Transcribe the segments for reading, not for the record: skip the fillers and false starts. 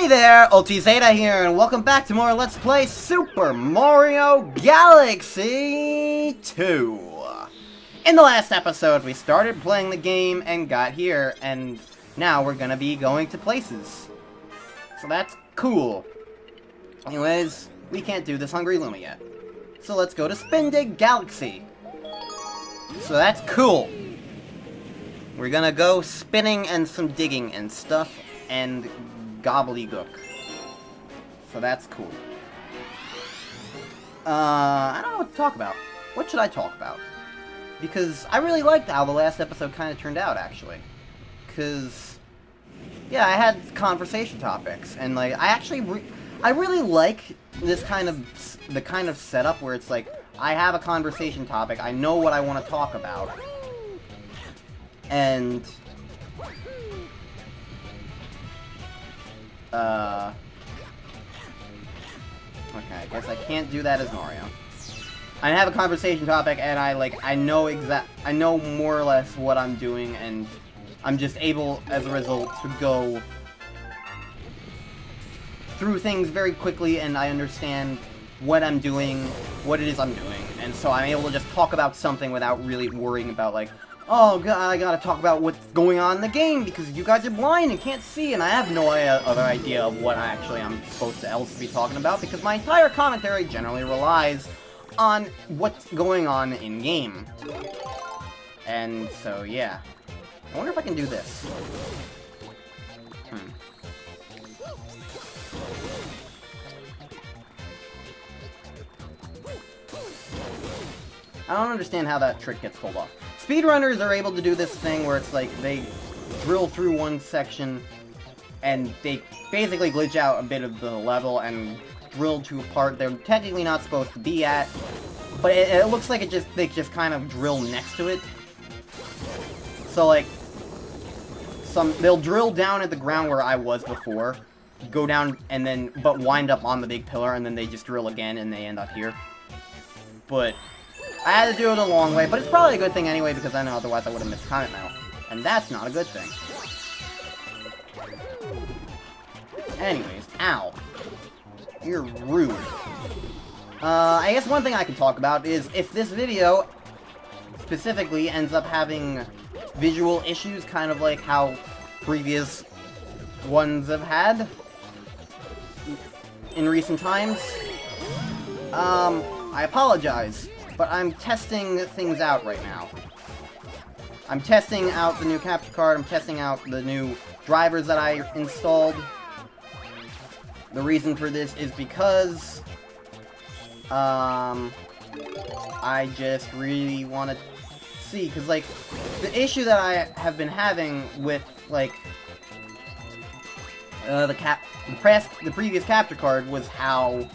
Hey there, Ultizeta here, and welcome back to more Let's Play Super Mario Galaxy 2. In the last episode, we started playing the game and got here, and now we're gonna be going to places. So that's cool. Anyways, we can't do this Hungry Luma yet. So let's go to Spindig Galaxy. So that's cool. We're gonna go spinning and some digging and stuff, and gobbledygook. So that's cool. I don't know what to talk about. What should I talk about? Because I really liked how the last episode kind of turned out, actually. Because, yeah, I had conversation topics, and like, I really like this kind of setup where it's like, I have a conversation topic, I know what I want to talk about, and okay, I guess I can't do that as Mario. I have a conversation topic, and I know more or less what I'm doing, and I'm just able, as a result, to go through things very quickly, and I understand what I'm doing, what it is I'm doing, and so I'm able to just talk about something without really worrying about, like, oh god, I gotta talk about what's going on in the game because you guys are blind and can't see, and I have no other idea of what I'm supposed to else be talking about because my entire commentary generally relies on what's going on in game. And so yeah, I wonder if I can do this. I don't understand how that trick gets pulled off. Speedrunners are able to do this thing where it's like they drill through one section and they basically glitch out a bit of the level and drill to a part they're technically not supposed to be at, but it looks like they just kind of drill next to it. So like, they'll drill down at the ground where I was before, go down and then but wind up on the big pillar, and then they just drill again and they end up here. But I had to do it a long way, but it's probably a good thing anyway, because I know otherwise I would have missed Comet Medal. And that's not a good thing. Anyways, ow. You're rude. I guess one thing I can talk about is if this video specifically ends up having visual issues, kind of like how previous ones have had in recent times, I apologize. But I'm testing things out right now. I'm testing out the new capture card, I'm testing out the new drivers that I installed. The reason for this is because I just really want to see, because like, the issue that I have been having with like the previous capture card was how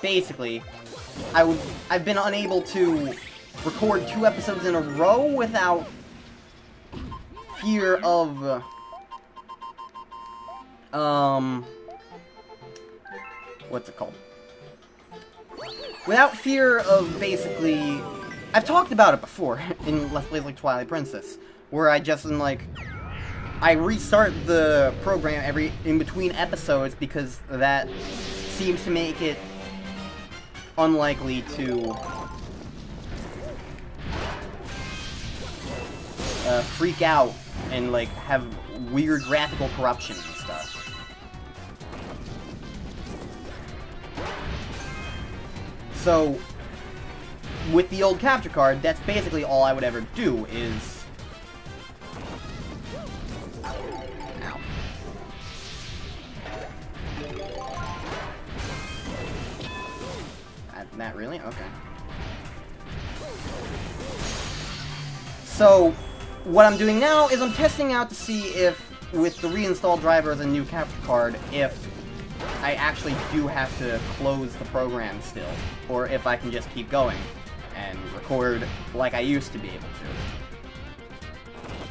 basically I've been unable to record 2 episodes in a row without fear of, what's it called? Without fear of basically, I've talked about it before in Let's Plays like Twilight Princess, where I just I restart the program in between episodes because that seems to make it unlikely to freak out and like have weird graphical corruption and stuff. So with the old capture card, that's basically all I would ever do is ow. That really? Okay. So, what I'm doing now is I'm testing out to see if, with the reinstalled drivers and new capture card, if I actually do have to close the program still, or if I can just keep going and record like I used to be able to.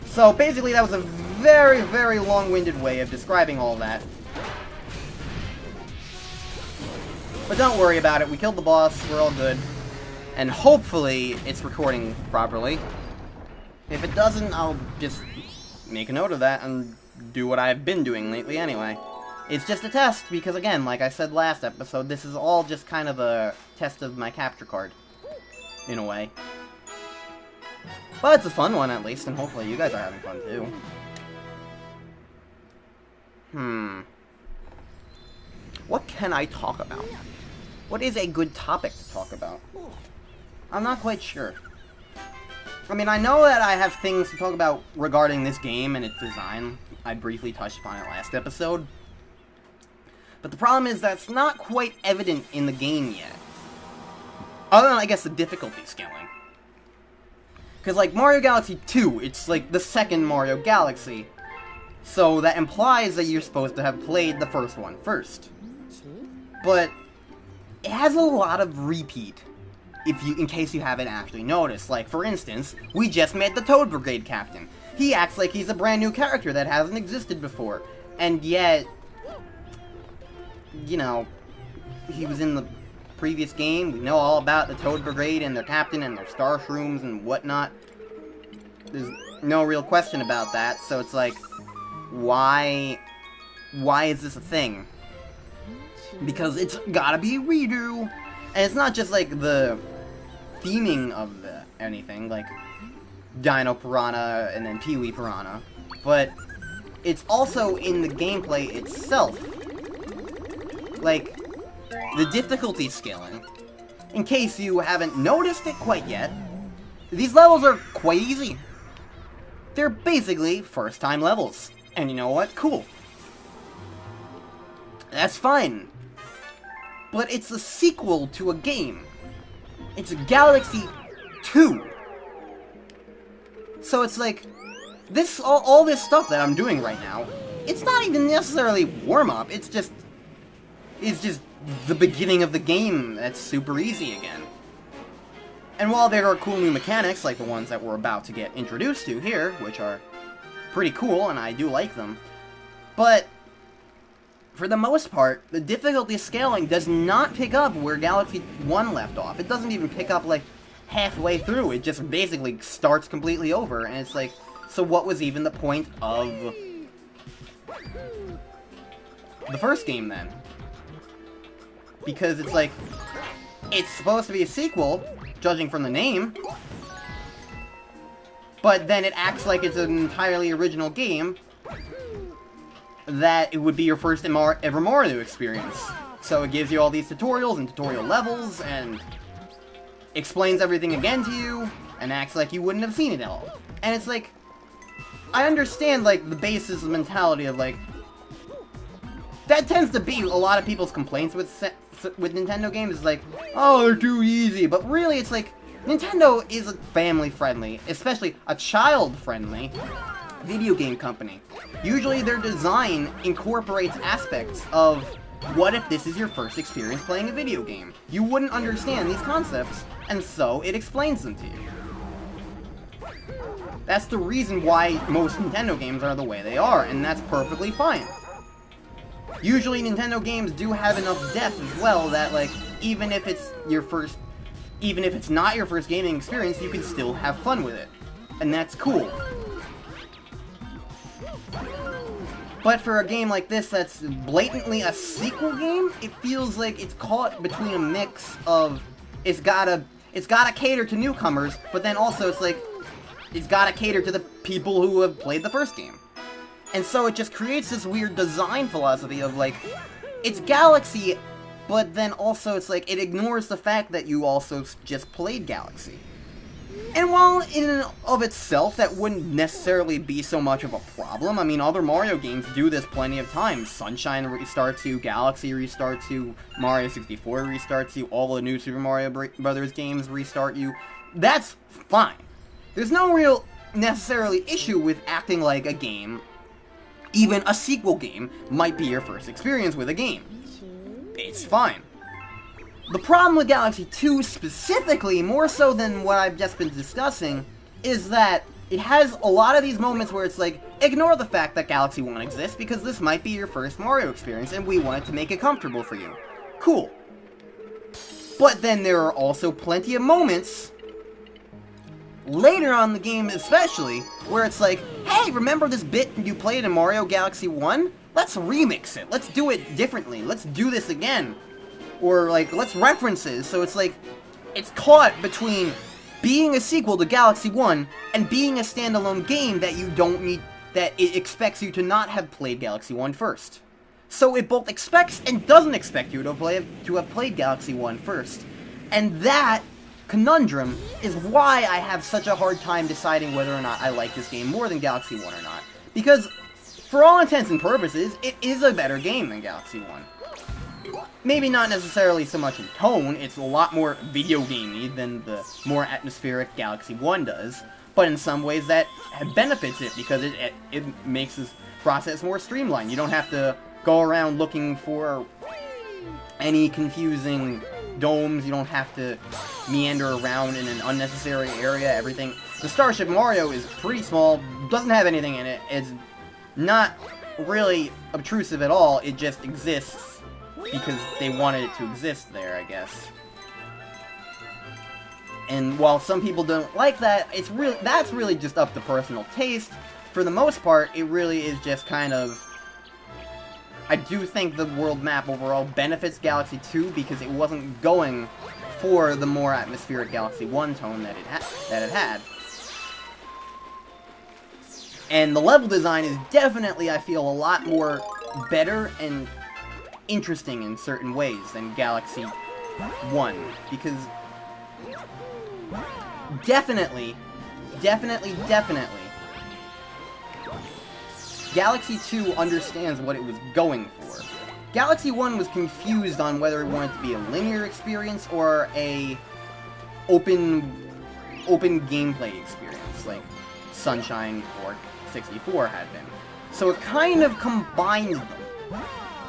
So, basically that was a very, very long-winded way of describing all that. But don't worry about it, we killed the boss, we're all good. And hopefully it's recording properly. If it doesn't, I'll just make a note of that and do what I've been doing lately anyway. It's just a test, because again, like I said last episode, this is all just kind of a test of my capture card. In a way. But it's a fun one, at least, and hopefully you guys are having fun, too. What can I talk about? What is a good topic to talk about? I'm not quite sure. I mean, I know that I have things to talk about regarding this game and its design. I briefly touched upon it last episode. But the problem is that's not quite evident in the game yet. Other than, I guess, the difficulty scaling. Because, like, Mario Galaxy 2, it's, like, the second Mario Galaxy. So that implies that you're supposed to have played the first one first. But it has a lot of repeat, in case you haven't actually noticed. Like, for instance, we just met the Toad Brigade captain. He acts like he's a brand new character that hasn't existed before. And yet, you know, he was in the previous game. We know all about the Toad Brigade and their captain and their star shrooms and whatnot. There's no real question about that, so it's like, why is this a thing? Because it's gotta be a redo, and it's not just like the theming of anything, like Dino Piranha and then Pee-wee Piranha, but it's also in the gameplay itself. Like, the difficulty scaling, in case you haven't noticed it quite yet, these levels are quite easy. They're basically first-time levels. And you know what? Cool. That's fine. But it's a sequel to a game. It's Galaxy 2. So it's like, this all this stuff that I'm doing right now, it's not even necessarily warm-up, it's just the beginning of the game that's super easy again. And while there are cool new mechanics, like the ones that we're about to get introduced to here, which are pretty cool, and I do like them, but for the most part, the difficulty scaling does not pick up where Galaxy 1 left off. It doesn't even pick up, like, halfway through. It just basically starts completely over, and it's like, so what was even the point of the first game, then? Because it's like, it's supposed to be a sequel, judging from the name, but then it acts like it's an entirely original game, that it would be your first ever Mario experience. So it gives you all these tutorials and tutorial levels, and explains everything again to you, and acts like you wouldn't have seen it all. And it's like, I understand, like, the basis of mentality of, like, that tends to be a lot of people's complaints with Nintendo games, is like, oh, they're too easy, but really, it's like, Nintendo is a family-friendly, especially a child-friendly video game company. Usually their design incorporates aspects of, what if this is your first experience playing a video game? You wouldn't understand these concepts, and so it explains them to you. That's the reason why most Nintendo games are the way they are, and that's perfectly fine. Usually Nintendo games do have enough depth as well that, like, even if it's not your first gaming experience, you can still have fun with it. And that's cool. But for a game like this that's blatantly a sequel game, it feels like it's caught between a mix of, it's gotta cater to newcomers, but then also it's like, it's gotta cater to the people who have played the first game. And so it just creates this weird design philosophy of, like, it's Galaxy, but then also it's like, it ignores the fact that you also just played Galaxy. And while in and of itself that wouldn't necessarily be so much of a problem, I mean, other Mario games do this plenty of times. Sunshine restarts you, Galaxy restarts you, Mario 64 restarts you, all the new Super Mario Brothers games restart you. That's fine. There's no real necessarily issue with acting like a game, even a sequel game, might be your first experience with a game. It's fine. The problem with Galaxy 2 specifically, more so than what I've just been discussing, is that it has a lot of these moments where it's like, ignore the fact that Galaxy 1 exists because this might be your first Mario experience and we wanted to make it comfortable for you. Cool. But then there are also plenty of moments, later on in the game especially, where it's like, hey, remember this bit you played in Mario Galaxy 1? let's remix it. Let's do it differently. Let's do this again. Or, like, let's references. So it's like, it's caught between being a sequel to Galaxy 1 and being a standalone game that you don't need, that it expects you to not have played Galaxy 1 first. So it both expects and doesn't expect you to have played Galaxy 1 first. And that conundrum is why I have such a hard time deciding whether or not I like this game more than Galaxy 1 or not. Because, for all intents and purposes, it is a better game than Galaxy 1. Maybe not necessarily so much in tone, it's a lot more video gamey than the more atmospheric Galaxy 1 does, but in some ways that benefits it because it makes this process more streamlined. You don't have to go around looking for any confusing domes, you don't have to meander around in an unnecessary area, everything. The Starship Mario is pretty small, doesn't have anything in it, it's not really obtrusive at all, it just exists because they wanted it to exist there, I guess. And while some people don't like that, that's really just up to personal taste. For the most part, it really is just kind of... I do think the world map overall benefits Galaxy 2 because it wasn't going for the more atmospheric Galaxy 1 tone that it had. And the level design is definitely, I feel, a lot more better and interesting in certain ways than Galaxy 1. Because definitely, Galaxy 2 understands what it was going for. Galaxy 1 was confused on whether it wanted to be a linear experience or a open gameplay experience, like Sunshine or 64 had been. So it kind of combined them.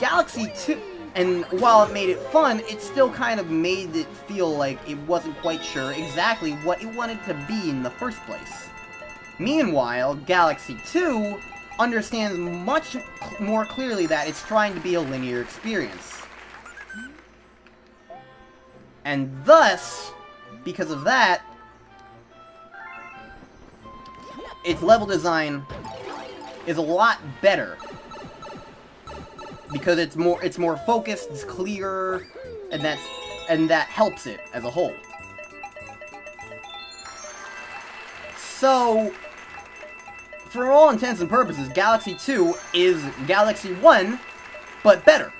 Galaxy 2, and while it made it fun, it still kind of made it feel like it wasn't quite sure exactly what it wanted to be in the first place. Meanwhile, Galaxy 2 understands much more clearly that it's trying to be a linear experience. And thus, because of that, its level design is a lot better. Because it's more focused, it's clearer, and that helps it as a whole. So, for all intents and purposes, Galaxy 2 is Galaxy 1, but better.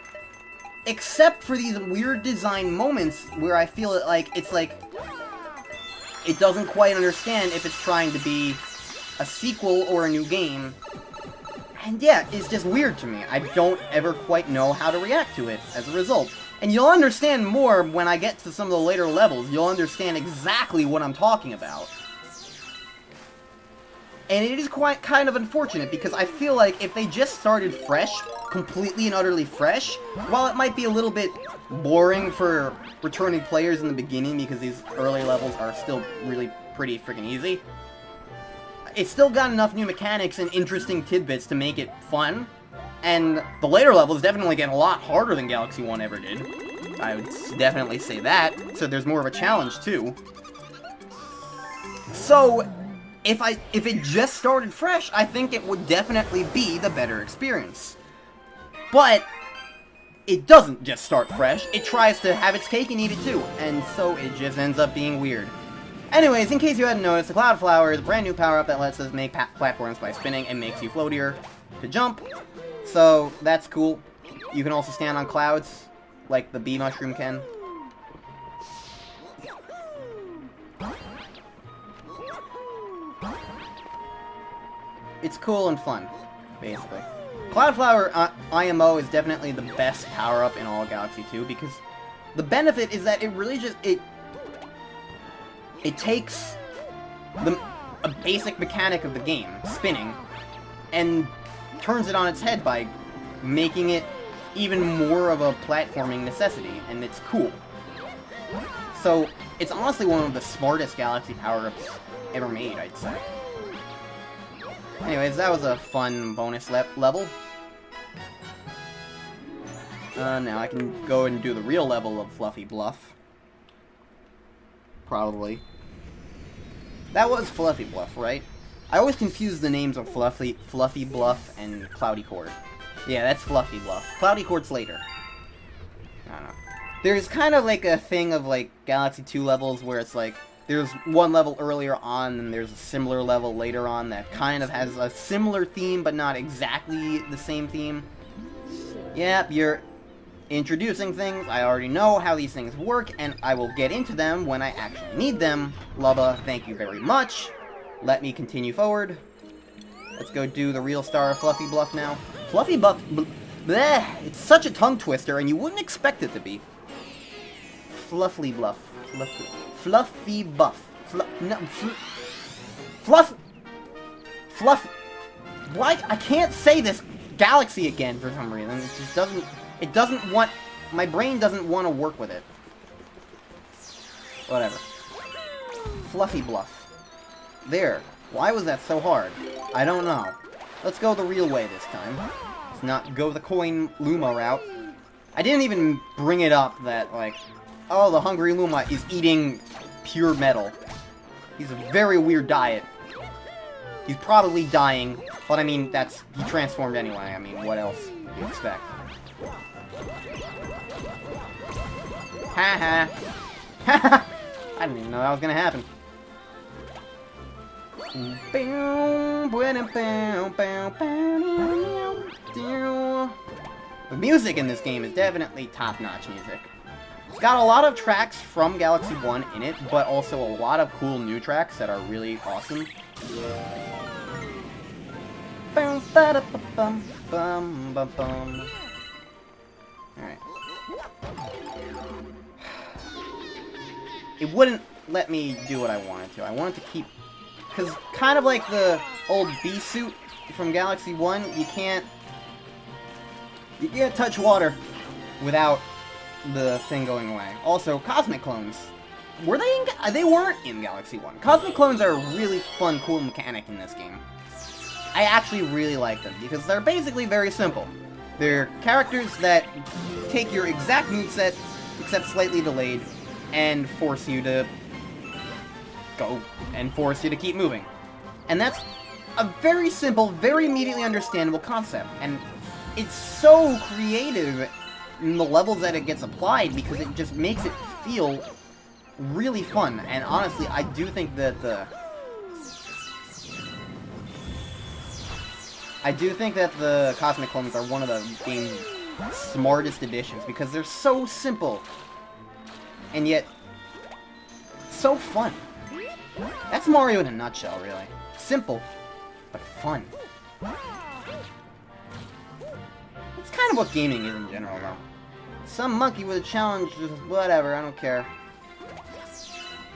Except for these weird design moments where I feel it's like it doesn't quite understand if it's trying to be a sequel or a new game. And yeah, it's just weird to me. I don't ever quite know how to react to it as a result. And you'll understand more when I get to some of the later levels. You'll understand exactly what I'm talking about. And it is quite kind of unfortunate, because I feel like if they just started fresh, completely and utterly fresh, while it might be a little bit boring for returning players in the beginning, because these early levels are still really pretty freaking easy, it's still got enough new mechanics and interesting tidbits to make it fun, and the later levels definitely get a lot harder than Galaxy 1 ever did. I would definitely say that, so there's more of a challenge too. So, if it just started fresh, I think it would definitely be the better experience. But it doesn't just start fresh, it tries to have its cake and eat it too, and so it just ends up being weird. Anyways, in case you hadn't noticed, the Cloud Flower is a brand new power-up that lets us make platforms by spinning and makes you floatier to jump. So, that's cool. You can also stand on clouds, like the bee mushroom can. It's cool and fun, basically. Cloud Flower IMO is definitely the best power-up in all Galaxy 2, because the benefit is that it really just, it takes a basic mechanic of the game, spinning, and turns it on its head by making it even more of a platforming necessity, and it's cool. So, it's honestly one of the smartest Galaxy power-ups ever made, I'd say. Anyways, that was a fun bonus level. Now I can go and do the real level of Fluffy Bluff. Probably. That was Fluffy Bluff, right? I always confuse the names of Fluffy Bluff and Cloudy Court. Yeah, that's Fluffy Bluff. Cloudy Quartz later. I don't know. There's kind of like a thing of like Galaxy 2 levels where it's like there's one level earlier on and there's a similar level later on that kind of has a similar theme but not exactly the same theme. Yep, you're introducing things. I already know how these things work and I will get into them when I actually need them. Lubba, thank you very much. Let me continue forward. Let's go do the real star of Fluffy Bluff now. Fluffy Bluff... Bleh, it's such a tongue twister and you wouldn't expect it to be. Fluffy Bluff. Fluffy Buff. Fluff. Why? I can't say this galaxy again for some reason. It just doesn't... It doesn't want... My brain doesn't want to work with it. Whatever. Fluffy Bluff. There. Why was that so hard? I don't know. Let's go the real way this time. Let's not go the coin Luma route. I didn't even bring it up that, like... Oh, the hungry Luma is eating pure metal. He's a very weird diet. He's probably dying, but I mean, he transformed anyway. I mean, what else do you expect? Ha ha. I didn't even know that was gonna happen. The music in this game is definitely top-notch music. It's got a lot of tracks from Galaxy 1 in it, but also a lot of cool new tracks that are really awesome. Alright. It wouldn't let me do what I wanted to. I wanted to keep... Because kind of like the old bee suit from Galaxy 1, you can't touch water without the thing going away. Also, Cosmic Clones. Were they in... They weren't in Galaxy 1. Cosmic Clones are a really fun, cool mechanic in this game. I actually really like them, because they're basically very simple. They're characters that take your exact moveset, except slightly delayed, and force you to go, and force you to keep moving. And that's a very simple, very immediately understandable concept, and it's so creative in the levels that it gets applied, because it just makes it feel really fun. And honestly, I do think that the Cosmic Clones are one of the game's smartest additions, because they're so simple, and yet so fun. That's Mario in a nutshell, really. Simple, but fun. It's kind of what gaming is in general, though. Some monkey with a challenge, whatever, I don't care.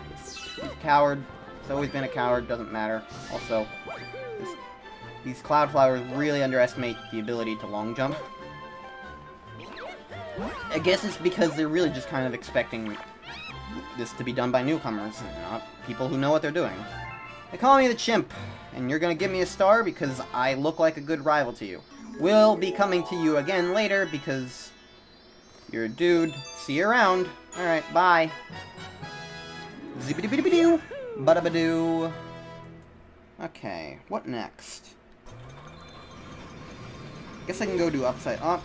He's a coward. He's always been a coward, doesn't matter. Also, these Cloud Flowers really underestimate the ability to long jump. I guess it's because they're really just kind of expecting this to be done by newcomers, and not people who know what they're doing. They call me the Chimp, and you're gonna give me a star because I look like a good rival to you. We'll be coming to you again later because you're a dude. See you around. Alright, bye. Zippity-bitty-bitty-doo. Ba-da-ba-doo. Okay, what next? Guess I can go do Upside Up.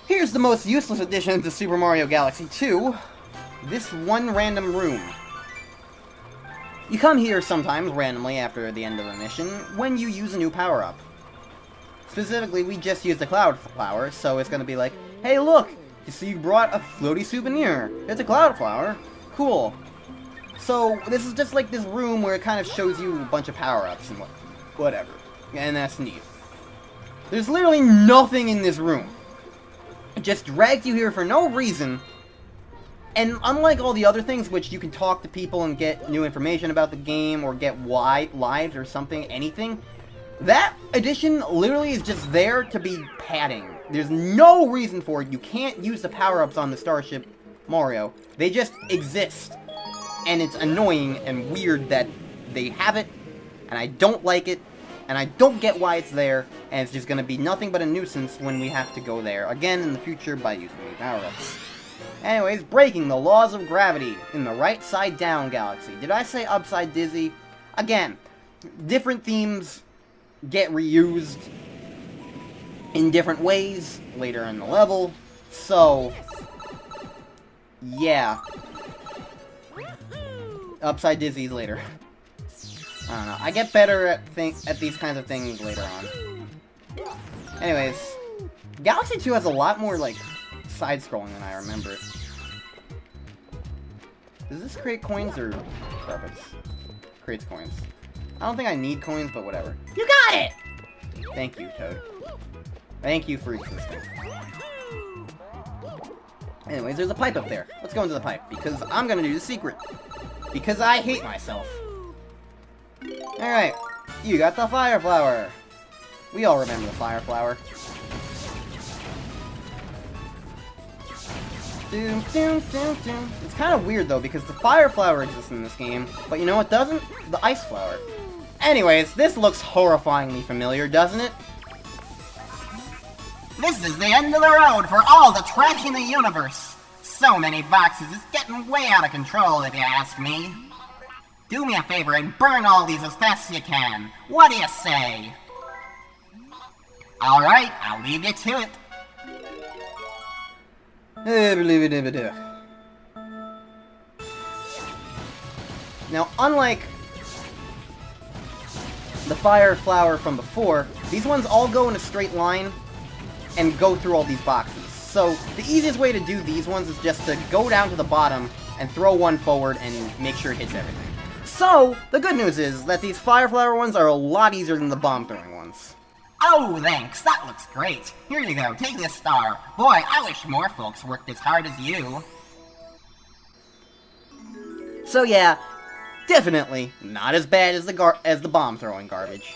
Here's the most useless addition to Super Mario Galaxy 2. This one random room. You come here sometimes randomly after the end of a mission when you use a new power-up. Specifically, we just used a Cloud Flower, so it's gonna be like, hey look! You see you brought a floaty souvenir. It's a Cloud Flower. Cool. So, this is just like this room where it kind of shows you a bunch of power-ups and whatever. And that's neat. There's literally nothing in this room. It just drags you here for no reason. And unlike all the other things, which you can talk to people and get new information about the game, or get lives or something, anything, that addition literally is just there to be padding. There's no reason for it. You can't use the power-ups on the Starship Mario. They just exist. And it's annoying and weird that they have it, and I don't like it, and I don't get why it's there, and it's just gonna be nothing but a nuisance when we have to go there again in the future by using the power-ups. Anyways, breaking the laws of gravity in the right side down galaxy. Did I say upside dizzy? Again, different themes get reused. in different ways later in the level. So, yeah. Upside dizzies later. I don't know. I get better at these kinds of things later on. Anyways, Galaxy 2 has a lot more, like, side-scrolling than I remember. Does this create coins or carpets? Creates coins. I don't think I need coins, but whatever. You got it! Thank you, Toad. Thank you for existing. Anyways, there's a pipe up there. Let's go into the pipe, because I'm gonna do the secret. Because I hate myself. Alright, you got the fire flower. We all remember the fire flower. Doom, doom, doom, doom. It's kind of weird though, because the fire flower exists in this game, but you know what doesn't? The ice flower. Anyways, this looks horrifyingly familiar, doesn't it? This is the end of the road for all the trash in the universe. So many boxes, it's getting way out of control if you ask me. Do me a favor and burn all these as fast as you can. What do you say? Alright, I'll leave you to it. Now, unlike the fire flower from before, these ones all go in a straight line and go through all these boxes. So, the easiest way to do these ones is just to go down to the bottom and throw one forward and make sure it hits everything. So, the good news is that these fire flower ones are a lot easier than the bomb throwing ones. Oh, thanks. That looks great. Here you go. Take this star. Boy, I wish more folks worked as hard as you. So yeah, definitely not as bad as the bomb throwing garbage.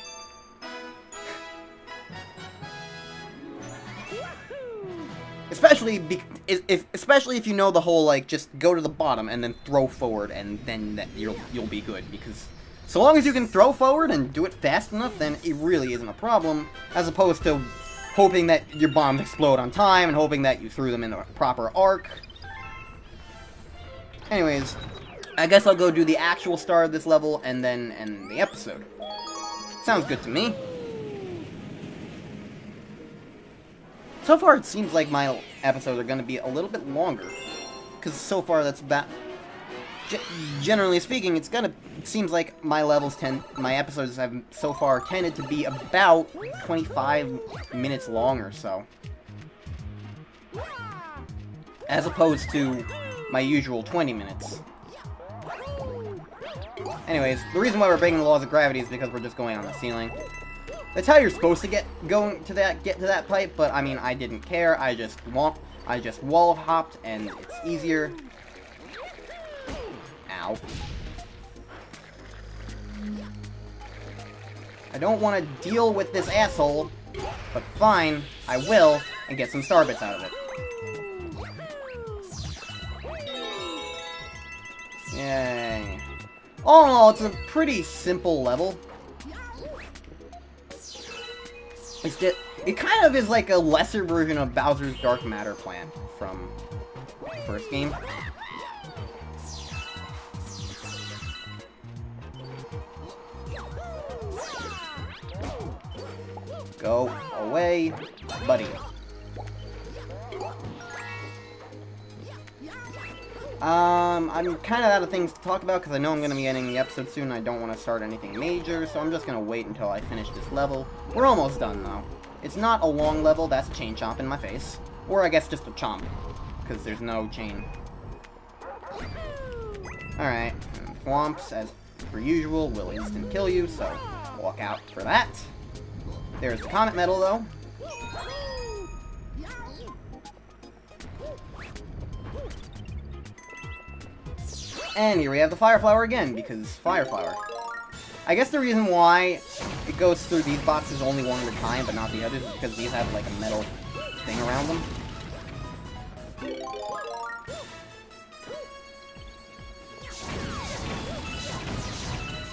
Especially if you know the whole, like, just go to the bottom and then throw forward and then you'll be good, because so long as you can throw forward and do it fast enough, then it really isn't a problem, as opposed to hoping that your bombs explode on time and hoping that you threw them in the proper arc. Anyways, I guess I'll go do the actual star of this level and then end the episode. Sounds good to me. So far, it seems like my episodes are going to be a little bit longer, because so far that's about... Generally speaking, it seems like my episodes have so far tended to be about 25 minutes long or so. As opposed to my usual 20 minutes. Anyways, the reason why we're breaking the laws of gravity is because we're just going on the ceiling. That's how you're supposed to get to that pipe, but I mean, I didn't care. I just wall hopped, and it's easier. Ow. I don't want to deal with this asshole, but fine, I will, and get some star bits out of it. Yay. All in all, it's a pretty simple level. It kind of is like a lesser version of Bowser's Dark Matter plant from the first game. Go away, buddy. I'm kind of out of things to talk about because I know I'm going to be ending the episode soon and I don't want to start anything major, so I'm just going to wait until I finish this level. We're almost done, though. It's not a long level, that's a chain chomp in my face. Or I guess just a chomp, because there's no chain. Alright, Thwomps, as per usual, will instant kill you, so walk out for that. There's the Comet Medal, though. And here we have the Fire Flower again, because Fire Flower. I guess the reason why it goes through these boxes only one at a time, but not the others, is because these have, like, a metal thing around them.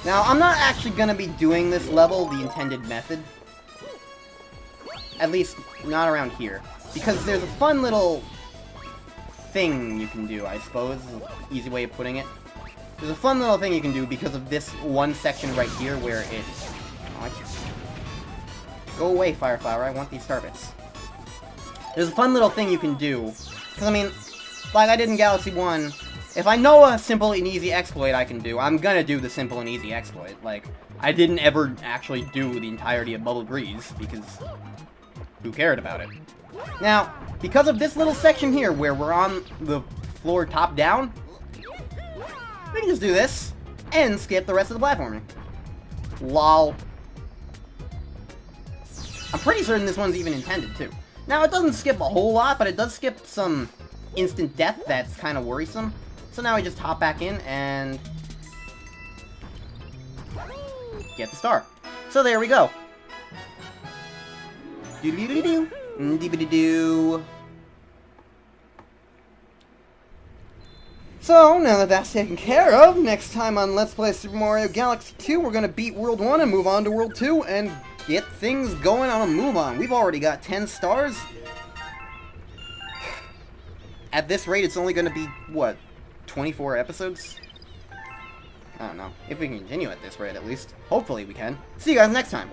Now, I'm not actually going to be doing this level the intended method. At least, not around here. Because there's a fun little thing you can do, I suppose. Is an easy way of putting it. There's a fun little thing you can do because of this one section right here where it... Go away, Fire Flower. I want these star bits. There's a fun little thing you can do. Because, I mean, like I did in Galaxy 1, if I know a simple and easy exploit I can do, I'm gonna do the simple and easy exploit. Like, I didn't ever actually do the entirety of Bubble Breeze, because who cared about it? Now, because of this little section here, where we're on the floor top down, we can just do this, and skip the rest of the platforming. Lol. I'm pretty certain this one's even intended, too. Now, it doesn't skip a whole lot, but it does skip some instant death that's kind of worrisome. So now we just hop back in and get the star. So there we go. Doo-doo-doo-doo. Dee-ba-dee-doo. So, now that that's taken care of, next time on Let's Play Super Mario Galaxy 2, we're gonna beat World 1 and move on to World 2 and get things going on a move-on. We've already got 10 stars. At this rate, it's only gonna be, what, 24 episodes? I don't know. If we can continue at this rate, at least. Hopefully we can. See you guys next time.